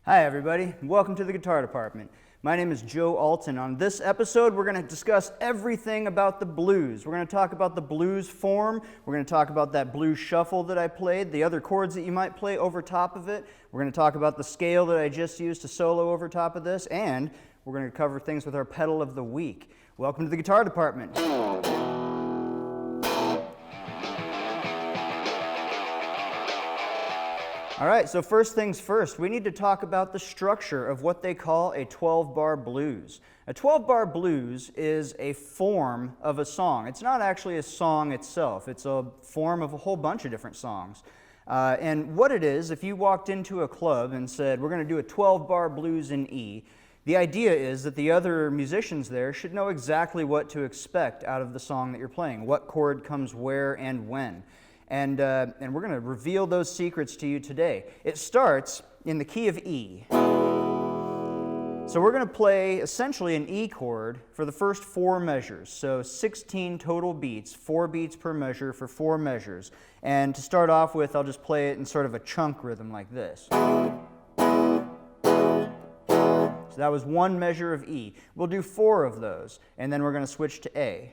Hi everybody, welcome to the guitar department. My name is Joe Alton. On this episode we're going to discuss everything about the blues. We're going to talk about the blues form, we're going to talk about that blues shuffle that I played, the other chords that you might play over top of it, we're going to talk about the scale that I just used to solo over top of this, and we're going to cover things with our pedal of the week. Welcome to the guitar department. All right, so first things first, we need to talk about the structure of what they call a 12-bar blues. A 12-bar blues is a form of a song. It's not actually a song itself. It's a form of a whole bunch of different songs. And what it is, if you walked into a club and said, we're going to do a 12-bar blues in E, the idea is that the other musicians there should know exactly what to expect out of the song that you're playing, what chord comes where and when. And we're going to reveal those secrets to you today. It starts in the key of E. So we're going to play essentially an E chord for the first 4 measures. So 16 total beats, 4 beats per measure for 4 measures. And to start off with, I'll just play it in sort of a chunk rhythm like this. So that was 1 measure of E. We'll do 4 of those, and then we're going to switch to A.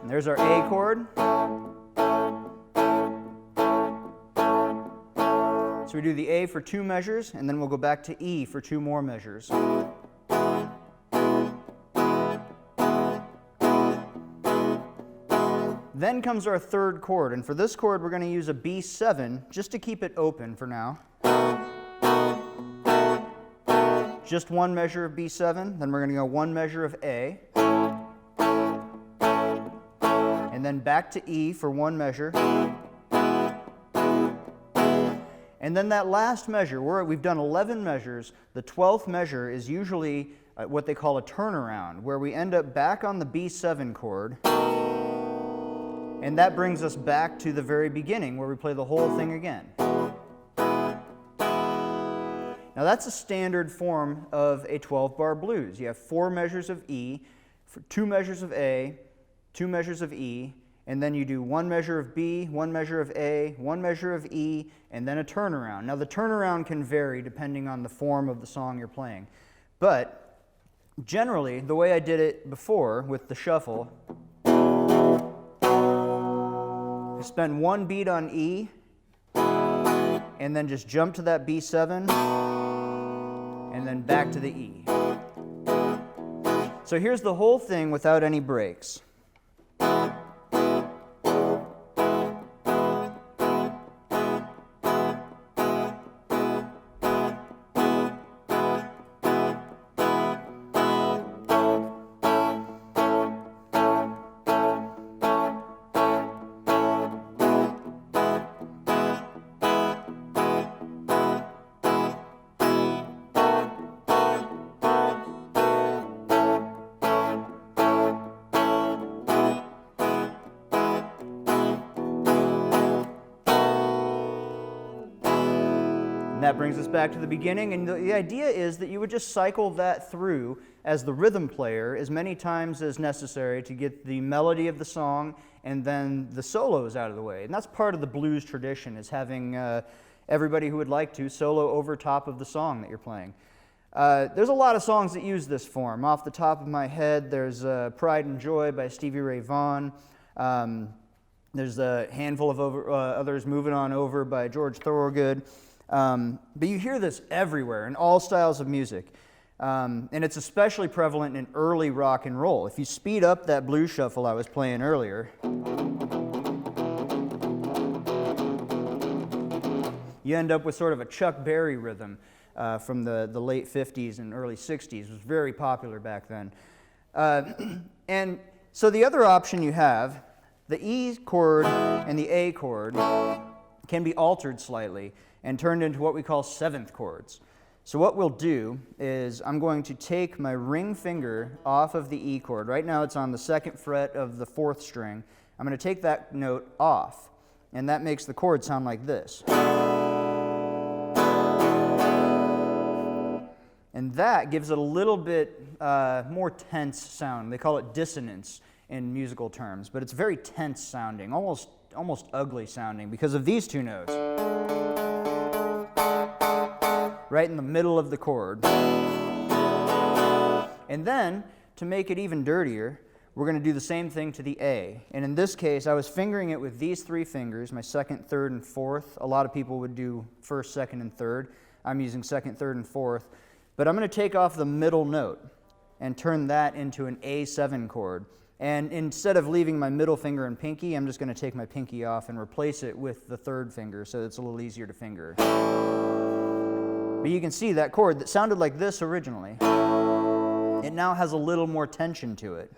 There's our A chord. So we do the A for 2 measures, and then we'll go back to E for 2 more measures. Then comes our 3rd chord, and for this chord we're going to use a B7 just to keep it open for now. Just 1 measure of B7, then we're going to go 1 measure of A. And then back to E for 1 measure. And then that last measure, we've done 11 measures. The 12th measure is usually what they call a turnaround, where we end up back on the B7 chord. And that brings us back to the very beginning, where we play the whole thing again. Now that's a standard form of a 12-bar blues. You have 4 measures of E, 2 measures of A, 2 measures of E, and then you do 1 measure of B, 1 measure of A, 1 measure of E, and then a turnaround. Now the turnaround can vary depending on the form of the song you're playing. But generally, the way I did it before with the shuffle, I spent 1 beat on E, and then just jump to that B7, and then back to the E. So here's the whole thing without any breaks. That brings us back to the beginning, and the idea is that you would just cycle that through as the rhythm player as many times as necessary to get the melody of the song and then the solos out of the way. And that's part of the blues tradition, is having everybody who would like to solo over top of the song that you're playing. There's a lot of songs that use this form. Off the top of my head, there's Pride and Joy by Stevie Ray Vaughan. There's a handful of others, Moving On Over by George Thorogood. But you hear this everywhere in all styles of music. And it's especially prevalent in early rock and roll. If you speed up that blues shuffle I was playing earlier, you end up with sort of a Chuck Berry rhythm from the late 50s and early 60s. It was very popular back then. And so the other option you have, the E chord and the A chord can be altered slightly and turned into what we call seventh chords. So what we'll do is I'm going to take my ring finger off of the E chord. Right now it's on the 2nd fret of the 4th string. I'm going to take that note off, and that makes the chord sound like this. And that gives it a little bit more tense sound. They call it dissonance in musical terms, but it's very tense sounding, almost ugly sounding because of these two notes. Right in the middle of the chord. And then, to make it even dirtier, we're going to do the same thing to the A. And in this case, I was fingering it with these 3 fingers, my 2nd, 3rd, and 4th. A lot of people would do 1st, 2nd, and 3rd. I'm using 2nd, 3rd, and 4th. But I'm going to take off the middle note and turn that into an A7 chord. And instead of leaving my middle finger and pinky, I'm just going to take my pinky off and replace it with the 3rd finger so it's a little easier to finger. But you can see that chord that sounded like this originally, it now has a little more tension to it.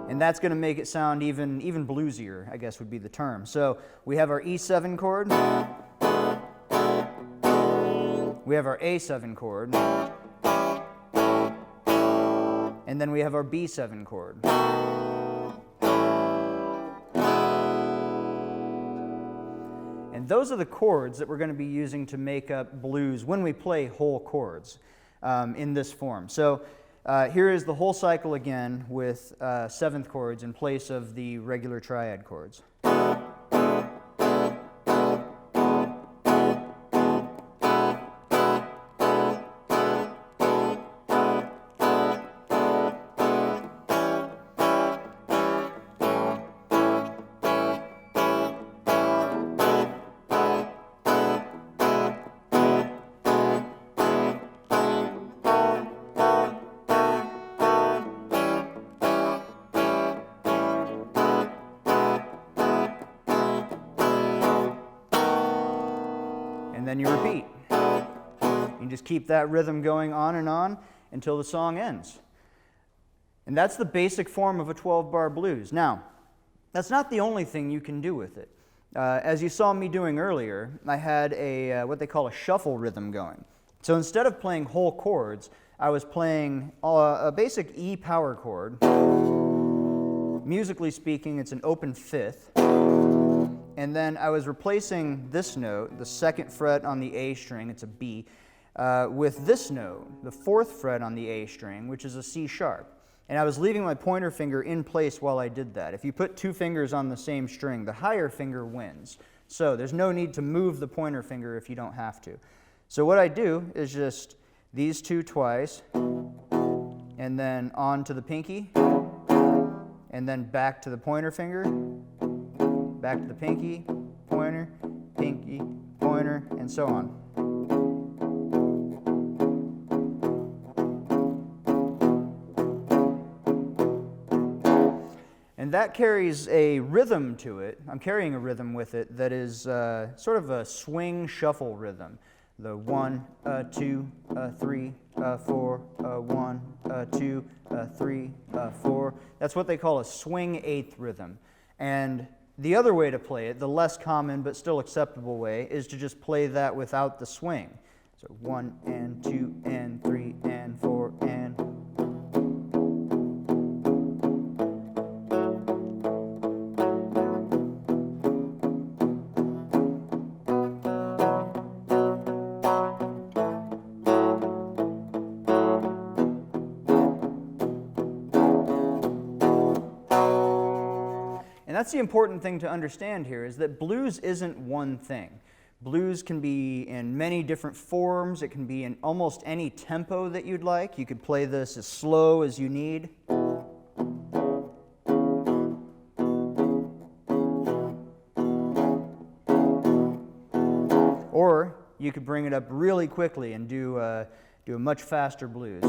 And that's going to make it sound even bluesier, I guess would be the term. So we have our E7 chord, we have our A7 chord, and then we have our B7 chord. And those are the chords that we're going to be using to make up blues when we play whole chords in this form. So here is the whole cycle again with 7th chords in place of the regular triad chords. And then you repeat. You just keep that rhythm going on until the song ends. And that's the basic form of a 12-bar blues. Now, that's not the only thing you can do with it. As you saw me doing earlier, I had what they call a shuffle rhythm going. So instead of playing whole chords, I was playing a basic E power chord. Musically speaking, it's an open 5th. And then I was replacing this note, the 2nd fret on the A string, it's a B, with this note, the 4th fret on the A string, which is a C sharp. And I was leaving my pointer finger in place while I did that. If you put 2 fingers on the same string, the higher finger wins. So there's no need to move the pointer finger if you don't have to. So what I do is just these 2 twice, and then on to the pinky, and then back to the pointer finger, back to the pinky, pointer, and so on. And that carries a rhythm to it. I'm carrying a rhythm with it that is sort of a swing shuffle rhythm. The 1, 2, 3, 4, 1, 2, 3, 4. That's what they call a swing 8th rhythm. And the other way to play it, the less common but still acceptable way, is to just play that without the swing. So 1 and 2 and 3 and 4 and. And that's the important thing to understand here, is that blues isn't one thing. Blues can be in many different forms. It can be in almost any tempo that you'd like. You could play this as slow as you need. Or you could bring it up really quickly and do a much faster blues.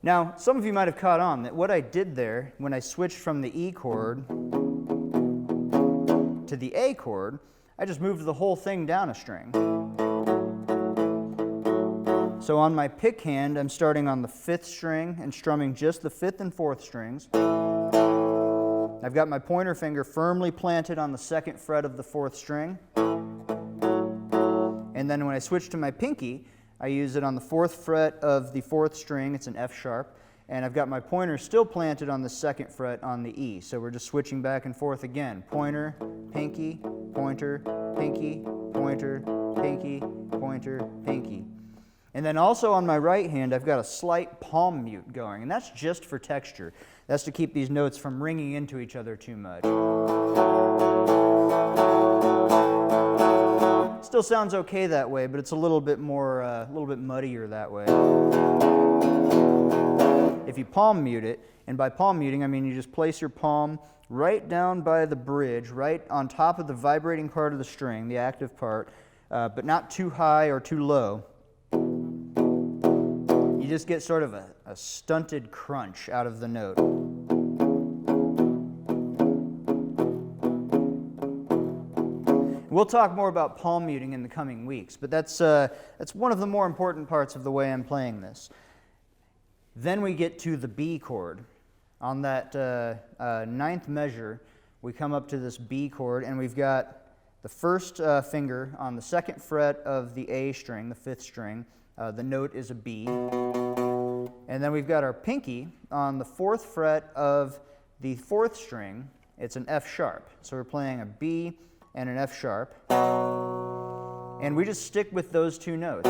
Now, some of you might have caught on that what I did there when I switched from the E chord to the A chord, I just moved the whole thing down a string. So on my pick hand, I'm starting on the 5th string and strumming just the 5th and 4th strings. I've got my pointer finger firmly planted on the 2nd fret of the 4th string. And then when I switch to my pinky, I use it on the 4th fret of the 4th string. It's an F sharp. And I've got my pointer still planted on the 2nd fret on the E. So we're just switching back and forth again. Pointer, pinky, pointer, pinky, pointer, pinky, pointer, pinky. And then also on my right hand, I've got a slight palm mute going, and that's just for texture. That's to keep these notes from ringing into each other too much. Still sounds okay that way, but it's a little bit more, a little bit muddier that way. If you palm mute it, and by palm muting I mean you just place your palm right down by the bridge, right on top of the vibrating part of the string, the active part, but not too high or too low. You just get sort of a stunted crunch out of the note. We'll talk more about palm muting in the coming weeks, but that's one of the more important parts of the way I'm playing this. Then we get to the B chord. On that 9th measure, we come up to this B chord, and we've got the first finger on the 2nd fret of the A string, the 5th string. The note is a B. And then we've got our pinky on the 4th fret of the 4th string. It's an F sharp. So we're playing a B and an F sharp. And we just stick with those two notes.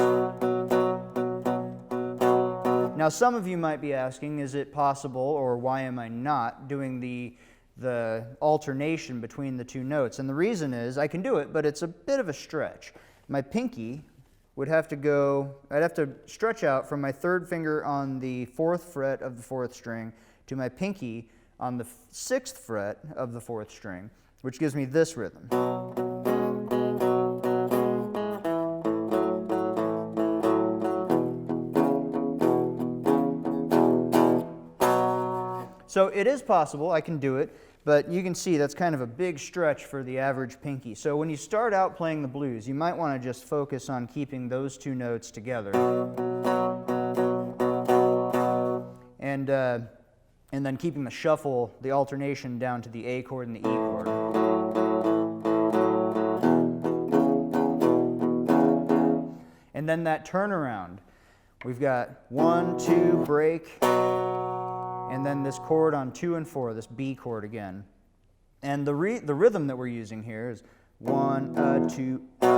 Now, some of you might be asking, is it possible, or why am I not doing the alternation between the two notes? And the reason is, I can do it, but it's a bit of a stretch. My pinky would have to go, I'd have to stretch out from my 3rd finger on the 4th fret of the 4th string to my pinky on the 6th fret of the 4th string, which gives me this rhythm. So it is possible, I can do it, but you can see that's kind of a big stretch for the average pinky. So when you start out playing the blues, you might want to just focus on keeping those two notes together. And then keeping the shuffle, the alternation down to the A chord and the E chord. And then that turnaround. We've got 1, 2, break, and then this chord on 2 and 4, this B chord again. And the rhythm that we're using here is 1, 2, 3,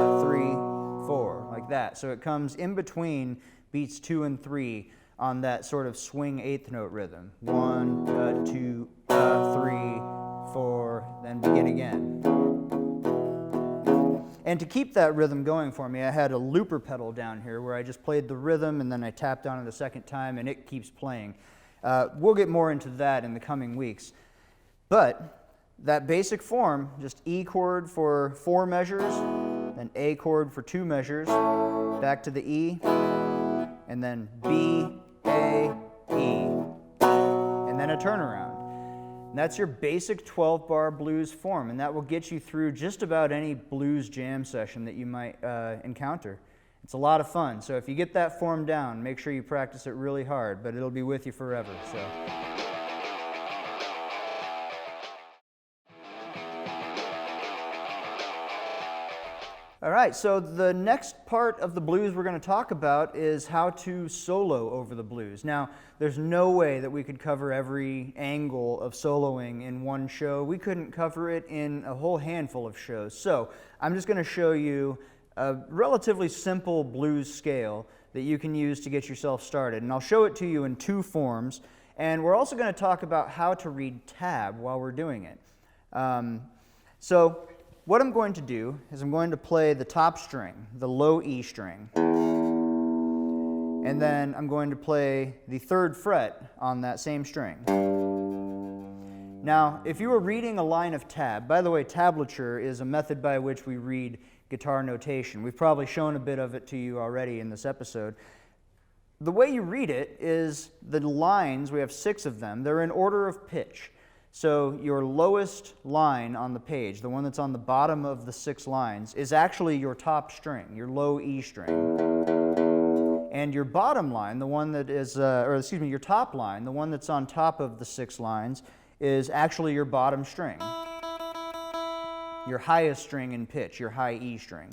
4, like that. So it comes in between beats 2 and 3 on that sort of swing 8th note rhythm. 1, 2, 3, 4, then begin again. And to keep that rhythm going for me, I had a looper pedal down here where I just played the rhythm and then I tapped on it a second time and it keeps playing. We'll get more into that in the coming weeks. But that basic form, just E chord for 4 measures, then A chord for 2 measures, back to the E, and then B, A, E, and then a turnaround. And that's your basic 12-bar blues form, and that will get you through just about any blues jam session that you might encounter. It's a lot of fun, so if you get that form down, make sure you practice it really hard, but it'll be with you forever. So. All right, so the next part of the blues we're going to talk about is how to solo over the blues. Now, there's no way that we could cover every angle of soloing in one show. We couldn't cover it in a whole handful of shows. So I'm just going to show you a relatively simple blues scale that you can use to get yourself started. And I'll show it to you in 2 forms. And we're also going to talk about how to read tab while we're doing it. So what I'm going to do is I'm going to play the top string, the low E string. And then I'm going to play the 3rd fret on that same string. Now, if you were reading a line of tab, by the way, tablature is a method by which we read guitar notation. We've probably shown a bit of it to you already in this episode. the way you read it is the lines, we have 6 of them, they're in order of pitch. So your lowest line on the page, the one that's on the bottom of the 6 lines, is actually your top string, your low E string. And your bottom line, the one that is, your top line, the one that's on top of the 6 lines, is actually your bottom string, your highest string in pitch, your high E string.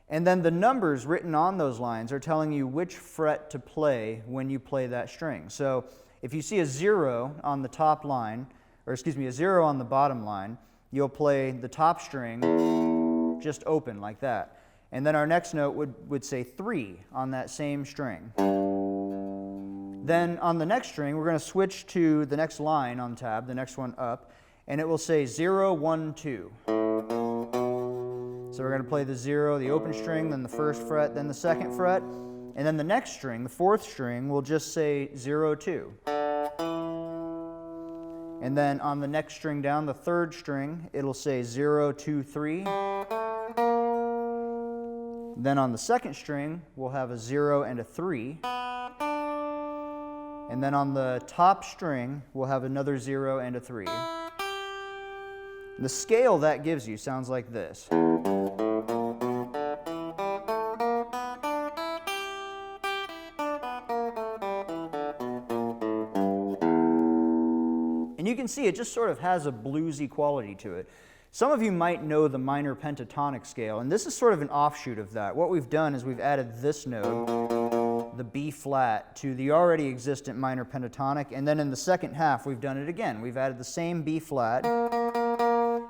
And then the numbers written on those lines are telling you which fret to play when you play that string. So if you see a 0 on the top line, a 0 on the bottom line, you'll play the top string just open like that. And then our next note would say 3 on that same string. Then on the next string, we're going to switch to the next line on tab, the next one up, and it will say 0, 1, 2. So we're going to play the 0, the open string, then the first fret, then the second fret, and then the next string, the 4th string, will just say 0, 2. And then on the next string down, the 3rd string, it'll say 0, 2, 3. Then on the 2nd string, we'll have a 0 and a 3. And then on the top string, we'll have another 0 and a 3. The scale that gives you sounds like this. And you can see it just sort of has a bluesy quality to it. Some of you might know the minor pentatonic scale, and this is sort of an offshoot of that. What we've done is we've added this note, the B flat, to the already existent minor pentatonic, and then in the second half we've done it again. We've added the same B flat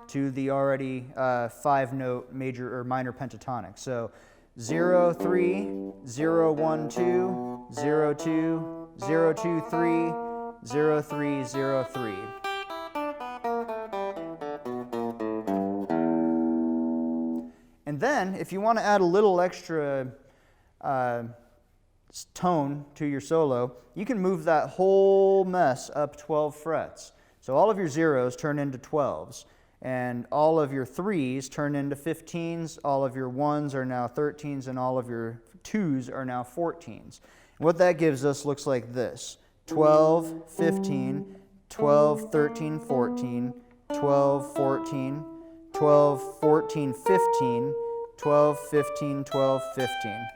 to the already 5-note major or minor pentatonic. So 0, 3, 0, 1, 2, 0, 2, 0, 2, 3, 0, 3, 0, 3. And then, if you want to add a little extra tone to your solo, you can move that whole mess up 12 frets. So all of your 0s turn into 12s, and all of your 3s turn into 15s, all of your 1s are now 13s, and all of your 2s are now 14s. And what that gives us looks like this. 12, 15, 12, 13, 14, 12, 14, 12, 14, 15, 12, 15, 12, 15.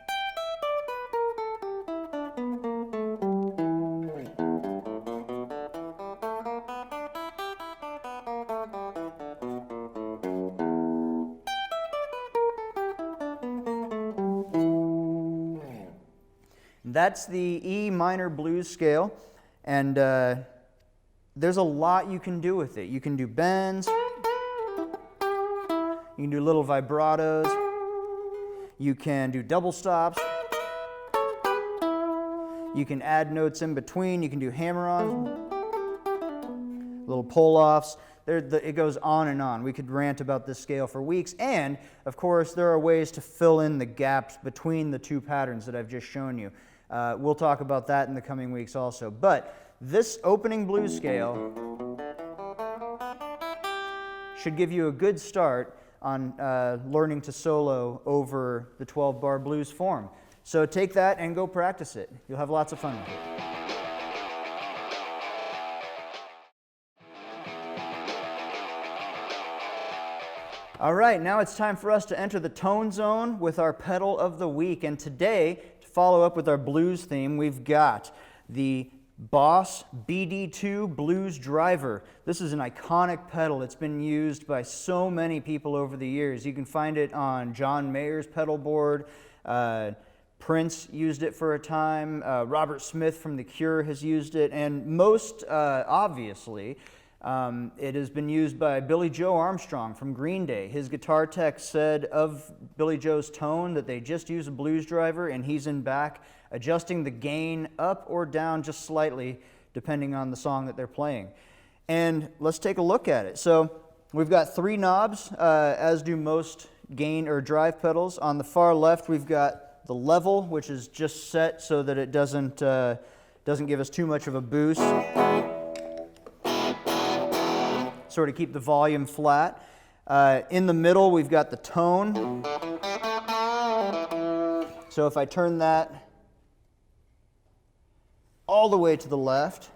That's the E minor blues scale, and there's a lot you can do with it. You can do bends, you can do little vibratos, you can do double stops, you can add notes in between, you can do hammer-ons, little pull-offs. It goes on and on. We could rant about this scale for weeks, and of course there are ways to fill in the gaps between the 2 patterns that I've just shown you. We'll talk about that in the coming weeks also. But this opening blues scale should give you a good start on learning to solo over the 12-bar blues form. So take that and go practice it. You'll have lots of fun with it. All right, now it's time for us to enter the tone zone with our pedal of the week. And today, to follow up with our blues theme, we've got the Boss BD2 Blues Driver. This is an iconic pedal. It's been used by so many people over the years. You can find it on John Mayer's pedal board. Prince used it for a time. Robert Smith from The Cure has used it. And most obviously, it has been used by Billy Joe Armstrong from Green Day. His guitar tech said of Billy Joe's tone that they just use a blues driver, and he's in back adjusting the gain up or down just slightly depending on the song that they're playing. And let's take a look at it. So we've got 3 knobs, as do most gain or drive pedals. On the far left, we've got the level, which is just set so that it doesn't give us too much of a boost. Sort of keep the volume flat. In the middle, we've got the tone. So if I turn that all the way to the left.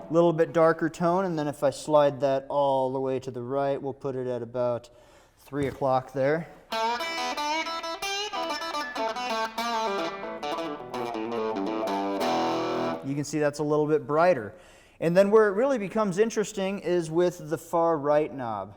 A little bit darker tone, and then if I slide that all the way to the right, we'll put it at about 3 o'clock there. You can see that's a little bit brighter. And then where it really becomes interesting is with the far right knob.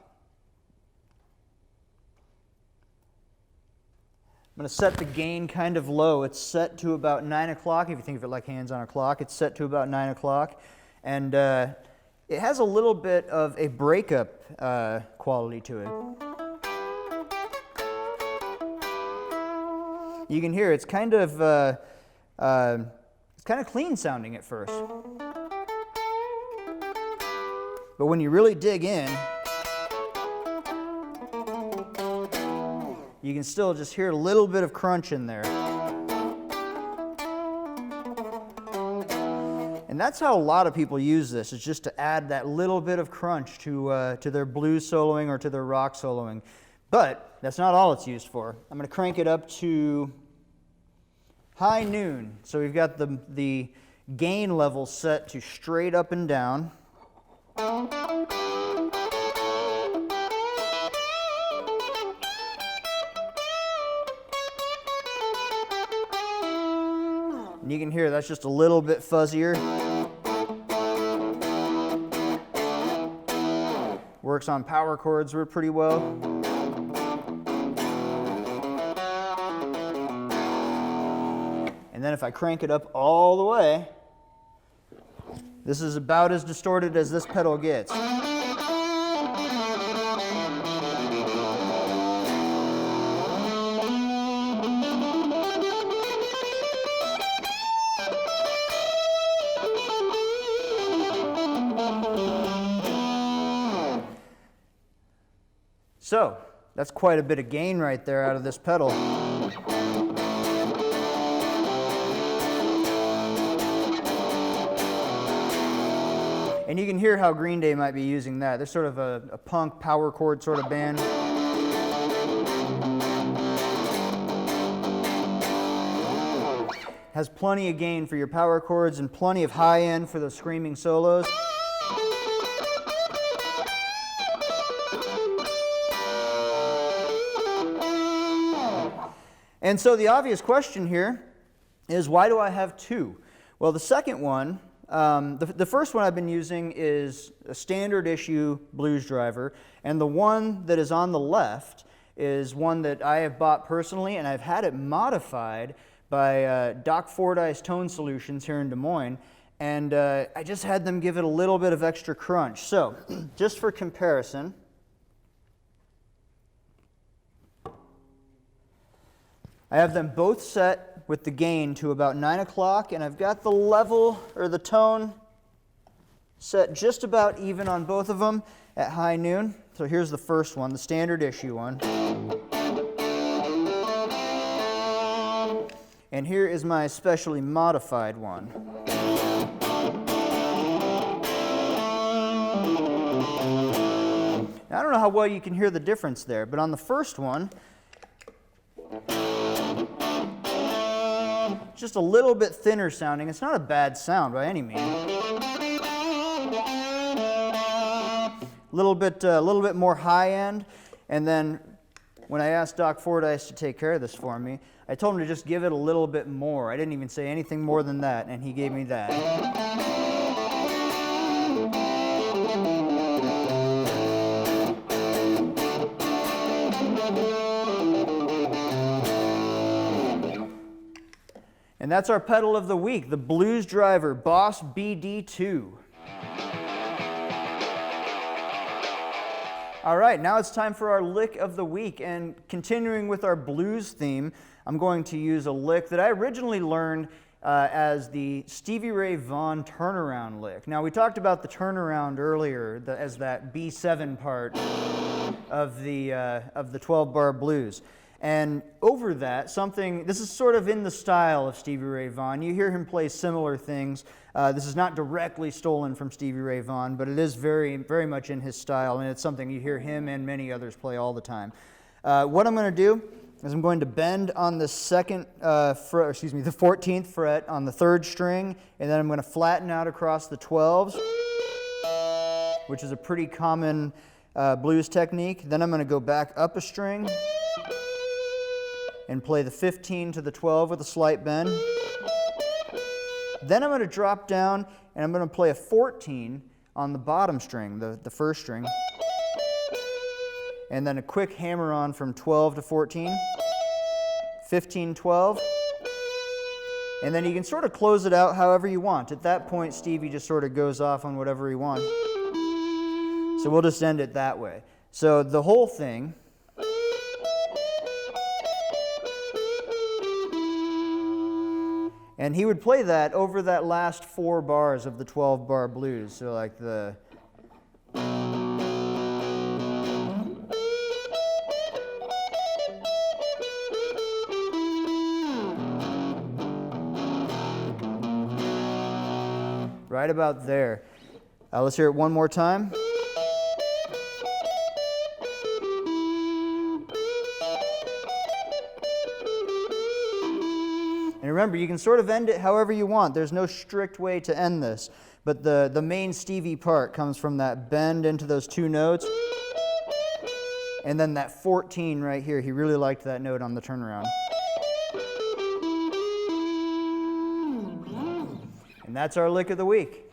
I'm going to set the gain kind of low. It's set to about 9 o'clock. If you think of it like hands on a clock, it's set to about 9 o'clock. And it has a little bit of a breakup quality to it. You can hear it's kind of clean sounding at first. But when you really dig in, you can still just hear a little bit of crunch in there. And that's how a lot of people use this, is just to add that little bit of crunch to their blues soloing or to their rock soloing. But that's not all it's used for. I'm going to crank it up to high noon. So we've got the gain level set to straight up and down. And you can hear that's just a little bit fuzzier. Works on power chords pretty well. And then if I crank it up all the way, this is about as distorted as this pedal gets. So, that's quite a bit of gain right there out of this pedal. And you can hear how Green Day might be using that. They're sort of a punk power chord sort of band. Has plenty of gain for your power chords and plenty of high end for the screaming solos. And so the obvious question here is, why do I have two? Well, the second one, the first one I've been using is a standard issue blues driver, and the one that is on the left is one that I have bought personally, and I've had it modified by Doc Fordyce Tone Solutions here in Des Moines, and I just had them give it a little bit of extra crunch. So, just for comparison, I have them both set with the gain to about 9 o'clock, and I've got the level, or the tone, set just about even on both of them at high noon. So here's the first one, the standard issue one. And here is my specially modified one. Now, I don't know how well you can hear the difference there, but on the first one, just a little bit thinner sounding. It's not a bad sound by any means. A little bit more high end. And then when I asked Doc Fordyce to take care of this for me, I told him to just give it a little bit more. I didn't even say anything more than that, and he gave me that. And that's our pedal of the week, the Blues Driver Boss BD2. All right, now it's time for our lick of the week, and continuing with our blues theme, I'm going to use a lick that I originally learned as the Stevie Ray Vaughan turnaround lick. Now, we talked about the turnaround earlier as that B7 part of the 12-bar blues. And over that, this is sort of in the style of Stevie Ray Vaughan. You hear him play similar things. This is not directly stolen from Stevie Ray Vaughan, but it is very, very much in his style, and it's something you hear him and many others play all the time. What I'm going to do is I'm going to bend on the the 14th fret on the 3rd string, and then I'm going to flatten out across the 12s, which is a pretty common blues technique. Then I'm going to go back up a string and play the 15 to the 12 with a slight bend. Then I'm going to drop down and I'm going to play a 14 on the bottom string, the 1st string. And then a quick hammer on from 12 to 14, 15, 12. And then you can sort of close it out however you want. At that point, Stevie just sort of goes off on whatever he wants. So we'll just end it that way. So the whole thing. And he would play that over that last 4 bars of the 12-bar blues. So like the... right about there. Let's hear it one more time. And remember, you can sort of end it however you want. There's no strict way to end this. But the main Stevie part comes from that bend into those 2 notes. And then that 14 right here, he really liked that note on the turnaround. And that's our lick of the week.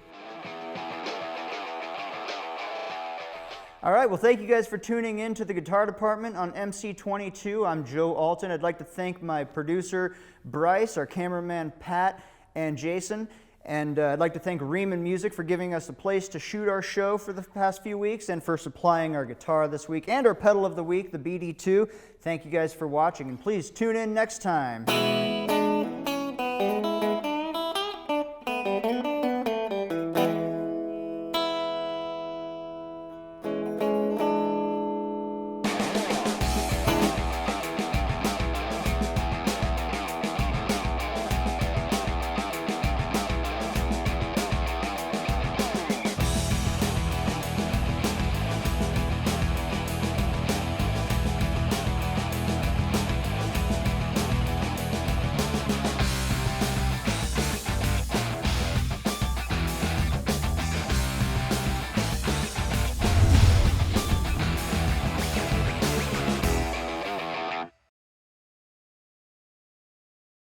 All right, well, thank you guys for tuning in to the Guitar Department on MC22. I'm Joe Alton. I'd like to thank my producer, Bryce, our cameraman, Pat, and Jason. And I'd like to thank Riemann Music for giving us a place to shoot our show for the past few weeks and for supplying our guitar this week and our pedal of the week, the BD2. Thank you guys for watching, and please tune in next time.